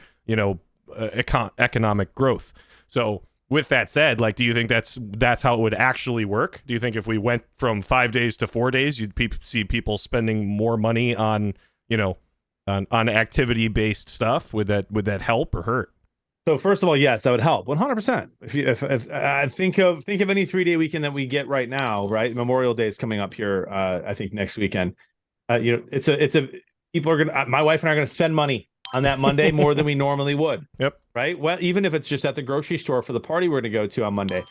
economic growth. So with that said, like, do you think that's how it would actually work? Do you think if we went from 5 days to 4 days, you'd see people spending more money on, on activity-based stuff? Would that help or hurt? So first of all, yes, that would help 100%. If I think of any 3-day weekend that we get right now, right? Memorial Day is coming up here. I think next weekend. People are gonna. My wife and I are gonna spend money on that Monday more than we normally would. Yep. Right. Well, even if it's just at the grocery store for the party we're gonna go to on Monday,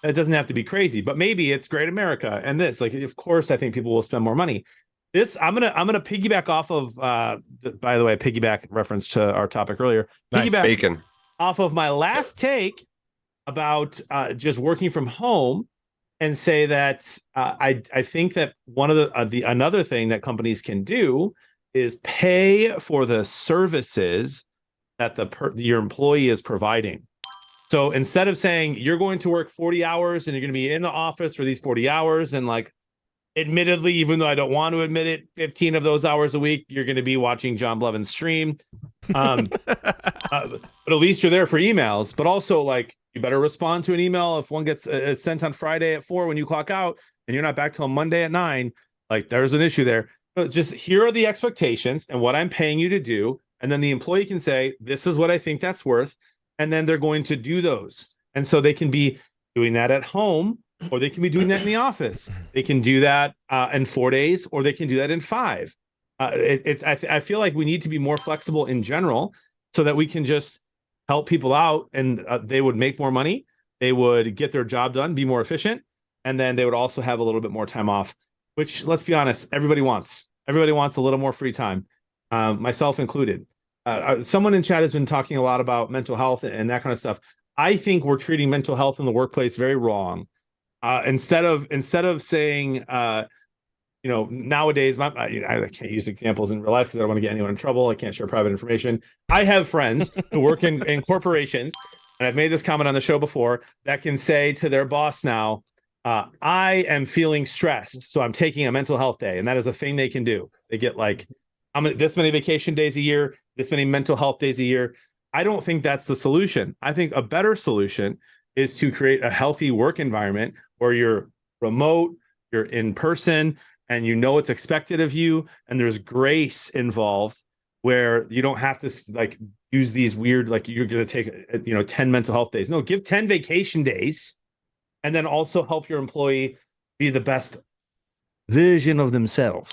it doesn't have to be crazy. But maybe it's Great America and this. Like, of course, I think people will spend more money. This I'm gonna piggyback off of. By the way, piggyback reference to our topic earlier. Nice. Piggyback Bacon. Off of my last take about just working from home, and say that I think that one of another thing that companies can do is pay for the services that your employee is providing. So instead of saying you're going to work 40 hours and you're going to be in the office for these 40 hours, and like, admittedly, even though I don't want to admit it, 15 of those hours a week, you're going to be watching John Blevins stream. But at least you're there for emails, but also like You better respond to an email if one gets sent on Friday at 4 when you clock out and you're not back till Monday at 9. Like, there's an issue there. But just here are the expectations and what I'm paying you to do. And then the employee can say, this is what I think that's worth. And then they're going to do those. And so they can be doing that at home, or they can be doing that in the office. They can do that in 4 days, or they can do that in 5. I feel like we need to be more flexible in general so that we can just help people out, and they would make more money. They would get their job done, be more efficient. And then they would also have a little bit more time off, which, let's be honest, everybody wants. Everybody wants a little more free time, myself included. Someone in chat has been talking a lot about mental health and that kind of stuff. I think we're treating mental health in the workplace very wrong. Instead of saying, nowadays, I can't use examples in real life because I don't want to get anyone in trouble. I can't share private information. I have friends who work in corporations, and I've made this comment on the show before, that can say to their boss now, I am feeling stressed, so I'm taking a mental health day. And that is a thing they can do. They get like, this many vacation days a year, this many mental health days a year. I don't think that's the solution. I think a better solution is to create a healthy work environment where you're remote, you're in person, and you know it's expected of you, and there's grace involved, where you don't have to like use these weird, like, you're going to take 10 mental health days. No, give 10 vacation days, and then also help your employee be the best version of themselves.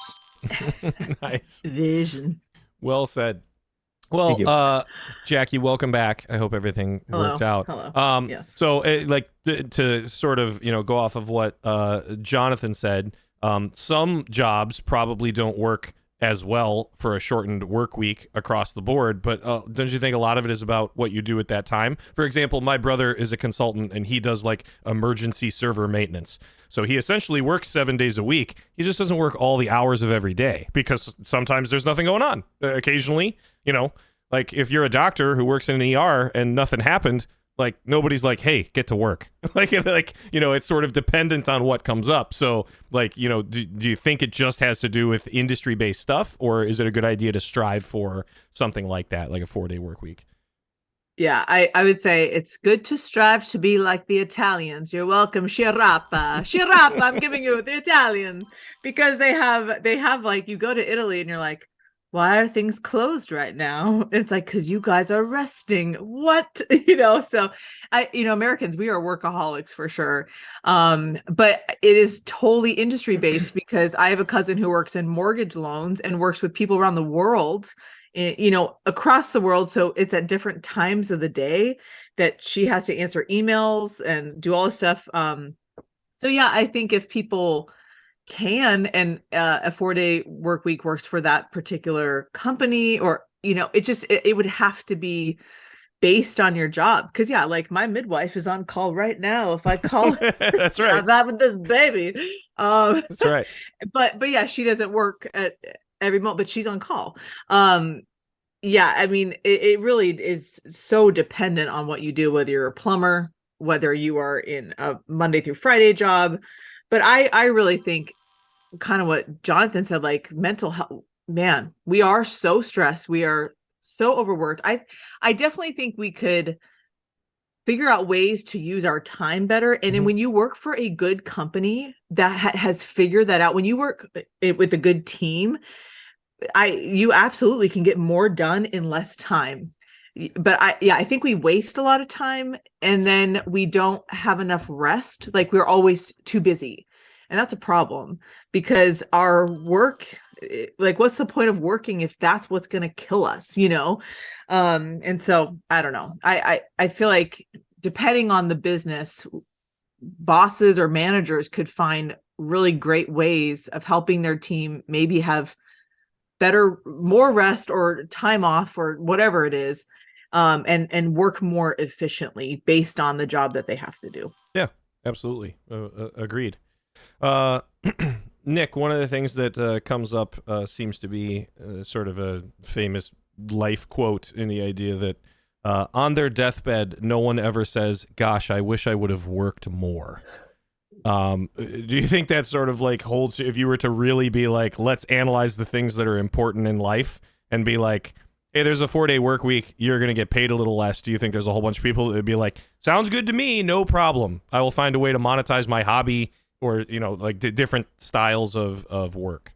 Nice Vision. Well said. Well, Jackie, welcome back. I hope everything worked out. Hello. Yes. So, to sort of go off of what Jonathan said, some jobs probably don't work as well for a shortened work week across the board, but don't you think a lot of it is about what you do at that time? For example, my brother is a consultant, and he does like emergency server maintenance. So he essentially works 7 days a week. He just doesn't work all the hours of every day, because sometimes there's nothing going on. Occasionally, like if you're a doctor who works in an ER and nothing happened, like nobody's like, hey, get to work. It's sort of dependent on what comes up. So do you think it just has to do with industry-based stuff, or is it a good idea to strive for something like that, like a 4-day work week? Yeah, I would say it's good to strive to be like the Italians. You're welcome, Sciarrapa. Sciarrapa, I'm giving you the Italians, because they have like, you go to Italy and you're like, why are things closed right now? It's like, because you guys are resting. What? So Americans, we are workaholics for sure. But it is totally industry based, because I have a cousin who works in mortgage loans and works with people around the world, across the world. So it's at different times of the day that she has to answer emails and do all this stuff. So yeah, I think if people can, and a 4-day work week works for that particular company, or it would have to be based on your job, because like my midwife is on call right now. If I call that's right, I'm having this baby, that's right. But yeah, she doesn't work at every moment, but she's on call. It really is so dependent on what you do, whether you're a plumber, whether you are in a Monday through Friday job. But I really think, kind of what Jonathan said, like mental health, man, we are so stressed. We are so overworked. I definitely think we could figure out ways to use our time better. And then when you work for a good company that has figured that out, when you work with a good team, you absolutely can get more done in less time. But I think we waste a lot of time, and then we don't have enough rest. Like, we're always too busy. And that's a problem, because our work, like, what's the point of working if that's what's going to kill us, And so I don't know. I feel like, depending on the business, bosses or managers could find really great ways of helping their team maybe have more rest or time off or whatever it is, and work more efficiently based on the job that they have to do. Yeah, absolutely. Agreed. Nick, one of the things that comes up seems to be sort of a famous life quote, in the idea that on their deathbed, no one ever says, gosh, I wish I would have worked more. Do you think that sort of like holds, if you were to really be like, let's analyze the things that are important in life, and be like, hey, there's a 4-day work week, you're going to get paid a little less. Do you think there's a whole bunch of people that would be like, sounds good to me, no problem. I will find a way to monetize my hobby or, like different styles of work?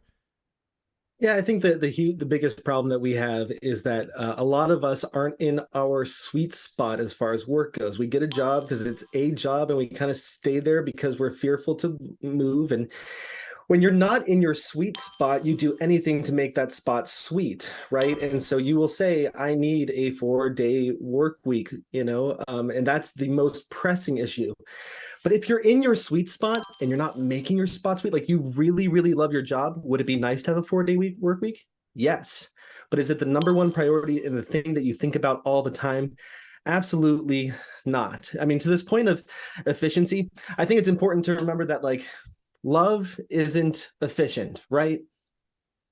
Yeah, I think that the biggest problem that we have is that a lot of us aren't in our sweet spot as far as work goes. We get a job because it's a job, and we kind of stay there because we're fearful to move. And when you're not in your sweet spot, you do anything to make that spot sweet, right? And so you will say, I need a 4-day work week, and that's the most pressing issue. But if you're in your sweet spot and you're not making your spot sweet, like you really, really love your job, would it be nice to have a 4-day work week? Yes. But is it the number one priority and the thing that you think about all the time? Absolutely not. I mean, to this point of efficiency, I think it's important to remember that like love isn't efficient, right?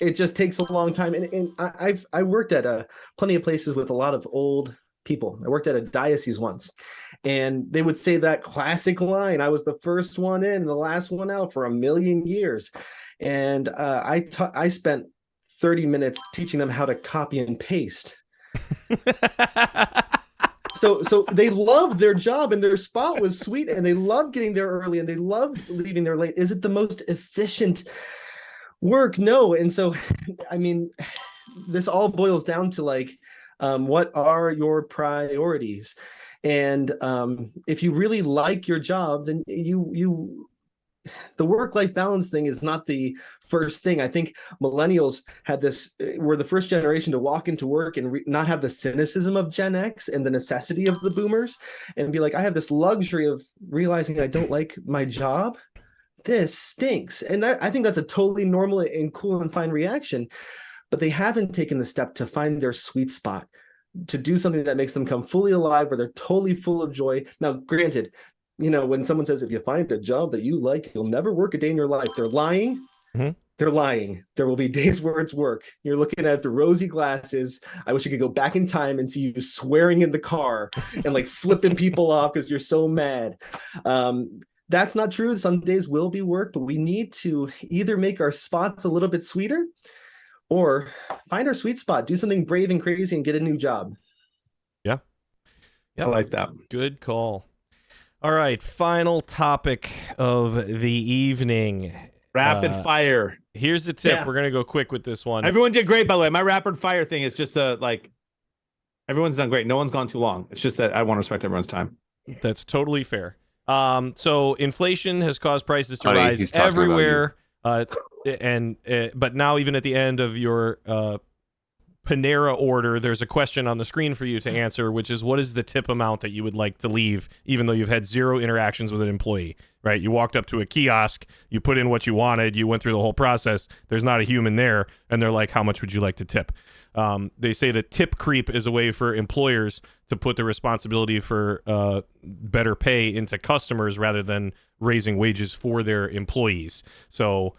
It just takes a long time. And I worked at plenty of places with a lot of old people. I worked at a diocese once, and they would say that classic line, I was the first one in, the last one out for 1,000,000 years. And I spent 30 minutes teaching them how to copy and paste. So they loved their job and their spot was sweet, and they loved getting there early and they loved leaving there late. Is it the most efficient work? No. And so, I mean, this all boils down to like, what are your priorities? And if you really like your job, then the work-life balance thing is not the first thing. I think millennials were the first generation to walk into work and not have the cynicism of Gen X and the necessity of the boomers, and be like, I have this luxury of realizing I don't like my job. This stinks. And I think that's a totally normal and cool and fine reaction. But they haven't taken the step to find their sweet spot, to do something that makes them come fully alive, where they're totally full of joy. Now, granted, when someone says, if you find a job that you like, you'll never work a day in your life, they're lying. Mm-hmm. They're lying. There will be days where it's work. You're looking at the rosy glasses. I wish you could go back in time and see you swearing in the car and like flipping people off because you're so mad. That's not true. Some days will be work, but we need to either make our spots a little bit sweeter or find our sweet spot, do something brave and crazy and get a new job. Yeah. I like that. Good call. All right. Final topic of the evening. Rapid fire. Here's the tip. Yeah. We're going to go quick with this one. Everyone did great, by the way. My rapid fire thing is just everyone's done great. No one's gone too long. It's just that I want to respect everyone's time. That's totally fair. So inflation has caused prices to rise everywhere. But now even at the end of your Panera order, there's a question on the screen for you to answer, which is, what is the tip amount that you would like to leave, even though you've had 0 interactions with an employee, right? You walked up to a kiosk, you put in what you wanted, you went through the whole process, there's not a human there, and they're like, how much would you like to tip? They say that tip creep is a way for employers to put the responsibility for better pay into customers rather than raising wages for their employees. So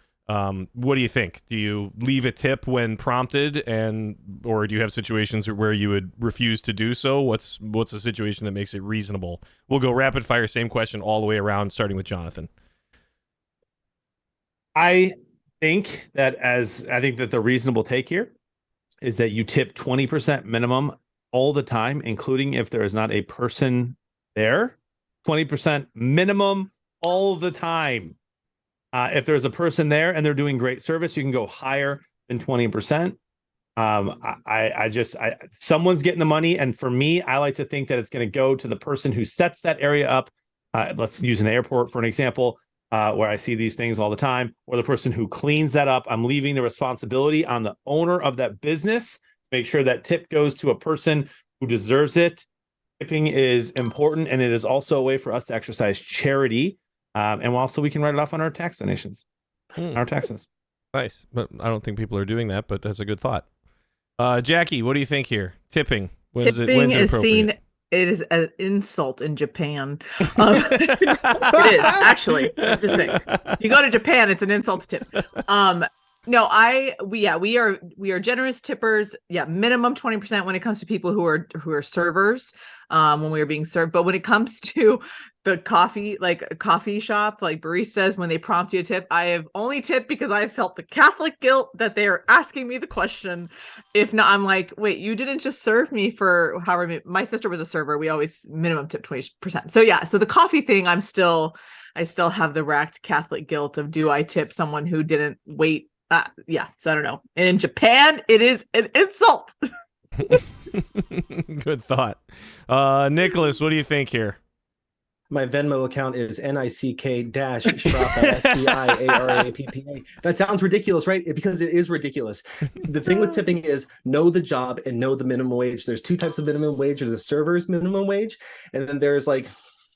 what do you think? Do you leave a tip when prompted, or do you have situations where you would refuse to do so? What's a situation that makes it reasonable? We'll go rapid fire, same question all the way around, starting with Jonathan. I think that the reasonable take here is that you tip 20% minimum all the time, including if there is not a person there. 20% minimum all the time. If there's a person there and they're doing great service, you can go higher than 20%. Someone's getting the money. And for me, I like to think that it's going to go to the person who sets that area up. Let's use an airport for an example, where I see these things all the time, or the person who cleans that up. I'm leaving the responsibility on the owner of that business to make sure that tip goes to a person who deserves it. Tipping is important, and it is also a way for us to exercise charity. And also we can write it off on our tax donations, our taxes. Nice. But I don't think people are doing that, but that's a good thought. Jackie, what do you think here? Tipping. When's it appropriate? It is an insult in Japan. It is, actually. I'm just saying. You go to Japan, it's an insult to tip. No, we are generous tippers. Yeah, minimum 20% when it comes to people who are servers, when we are being served. But when it comes to the coffee, like a coffee shop, like baristas, when they prompt you to tip, I have only tipped because I felt the Catholic guilt that they are asking me the question. If not, I'm like, wait, you didn't just serve me for however many. My sister was a server. We always minimum tip 20%. So yeah, so the coffee thing, I still have the racked Catholic guilt of, do I tip someone who didn't wait? Yeah, so I don't know. And in Japan, it is an insult. Good thought. Nicholas, what do you think here? My Venmo account is NICK-Sciarrapa, SCIARAPPA. That sounds ridiculous, right? Because it is ridiculous. The thing with tipping is know the job and know the minimum wage. There's two types of minimum wage. There's a server's minimum wage, and then there's like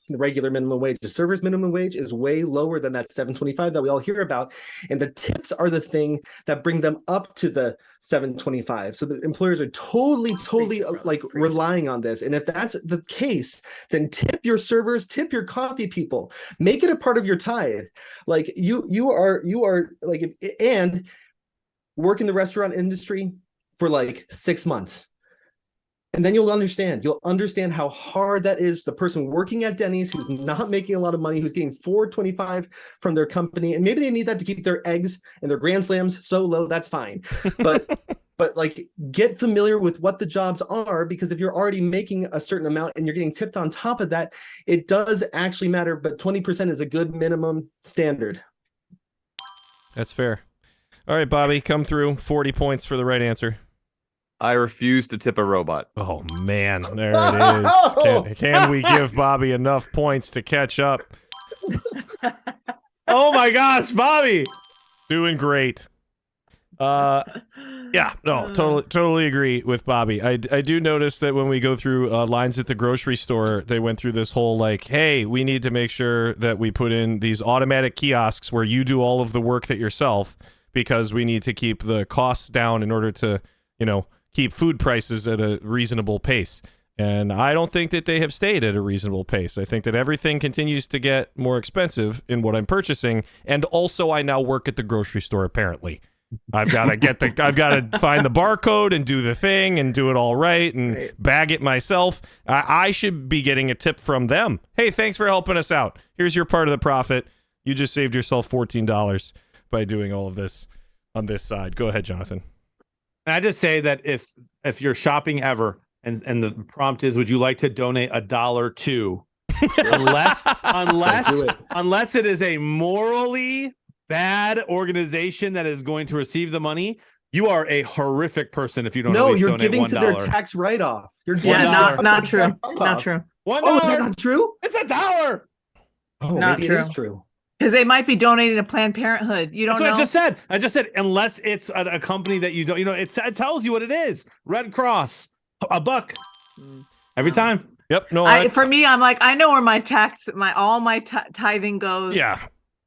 the regular minimum wage. The server's minimum wage is way lower than that $7.25 that we all hear about, and the tips are the thing that bring them up to the $7.25. So the employers are totally relying on this. And if that's the case, then tip your servers, tip your coffee people, make it a part of your tithe. Like you are like, and work in the restaurant industry for like 6 months. And then you'll understand how hard that is. The person working at Denny's who's not making a lot of money, who's getting $4.25 from their company, and maybe they need that to keep their eggs and their Grand Slams so low. That's fine, but like, get familiar with what the jobs are, because if you're already making a certain amount and you're getting tipped on top of that, it does actually matter. But 20% is a good minimum standard. That's fair. All right, Bobby, come through. 40 points for the right answer. I refuse to tip a robot. Oh, man. There it is. Can we give Bobby enough points to catch up? Oh, my gosh, Bobby. Doing great. Yeah, no, totally agree with Bobby. I do notice that when we go through lines at the grocery store, they went through this whole like, hey, we need to make sure that we put in these automatic kiosks where you do all of the work that yourself, because we need to keep the costs down in order to, keep food prices at a reasonable pace. And I don't think that they have stayed at a reasonable pace. I think that everything continues to get more expensive in what I'm purchasing. And also, I now work at the grocery store, apparently. I've got to find the barcode and do the thing and do it all right and bag it myself. I should be getting a tip from them. Hey, thanks for helping us out. Here's your part of the profit. You just saved yourself $14 by doing all of this on this side. Go ahead, Jonathan. And I just say that if you're shopping ever and the prompt is, would you like to donate $1 to, unless it is a morally bad organization that is going to receive the money, you are a horrific person if you don't. No, at least you're donate giving $1. to their tax write-off. You're not true. Not true. $1. Oh, is that not true? It's $1. Oh, Not maybe true. it is true. Because they might be donating to Planned Parenthood. You don't know. I just said unless it's a company that you don't, it tells you what it is. Red Cross, $1 every time. Yep. No. For me, I'm like, I know where my all my tithing goes. Yeah.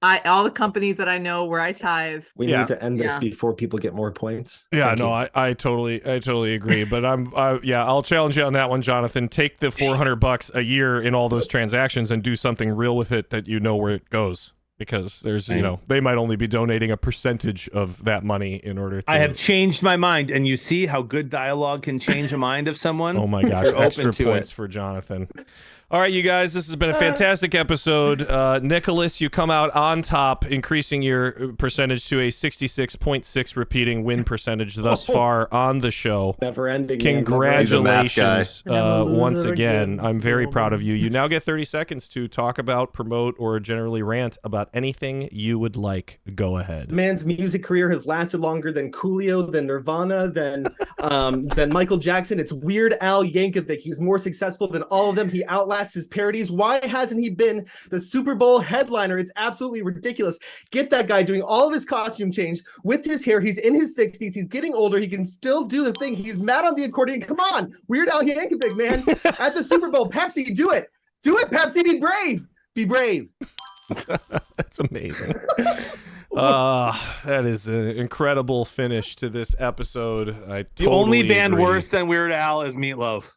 All the companies that I know where I tithe. We need to end this before people get more points. Yeah, I totally agree. But I'll challenge you on that one, Jonathan. Take the $400 a year in all those transactions and do something real with it that you know where it goes. Because there's, they might only be donating a percentage of that money in order to. I have changed my mind, and you see how good dialogue can change a mind of someone. Oh my gosh! Extra points for Jonathan. All right, you guys, this has been a fantastic episode. Nicholas, you come out on top, increasing your percentage to a 66.6 repeating win percentage thus far on the show. Never ending. Congratulations once again. I'm very proud of you. You now get 30 seconds to talk about, promote, or generally rant about anything you would like. Go ahead. Man's music career has lasted longer than Coolio, than Nirvana, than Michael Jackson. It's Weird Al Yankovic. He's more successful than all of them. He outlasts his parodies. Why hasn't he been the Super Bowl headliner? It's absolutely ridiculous. Get that guy doing all of his costume change with his hair. He's in his 60s. He's getting older. He can still do the thing. He's mad on the accordion. Come on, Weird Al Yankovic, man. At the Super Bowl, Pepsi, do it. Do it, Pepsi. Be brave. Be brave. That's amazing. That is an incredible finish to this episode. The only band worse than Weird Al is Meatloaf.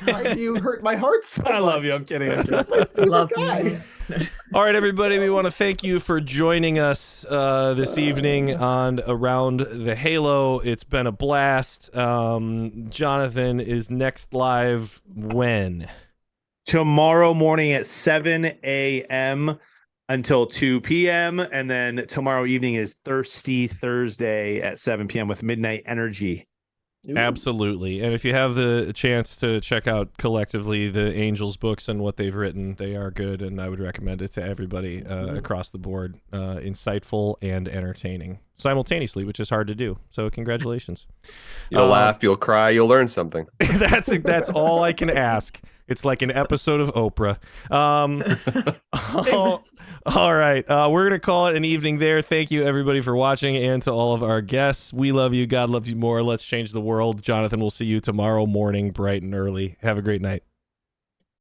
Why do you hurt my heart so I love you. much? I'm kidding. Love guy. All right, everybody, we want to thank you for joining us this evening on Around the Halo. It's been a blast. Jonathan is next live when? Tomorrow morning at 7 a.m. until 2 p.m. And then tomorrow evening is Thirsty Thursday at 7 p.m. with Midnight Energy. Ooh. Absolutely. And if you have the chance to check out collectively the Angels books and what they've written, they are good, and I would recommend it to everybody across the board. Insightful and entertaining simultaneously, which is hard to do. So congratulations. You'll laugh, you'll cry, you'll learn something. That's all I can ask. It's like an episode of Oprah. All right. We're going to call it an evening there. Thank you, everybody, for watching, and to all of our guests. We love you. God loves you more. Let's change the world. Jonathan, we'll see you tomorrow morning, bright and early. Have a great night.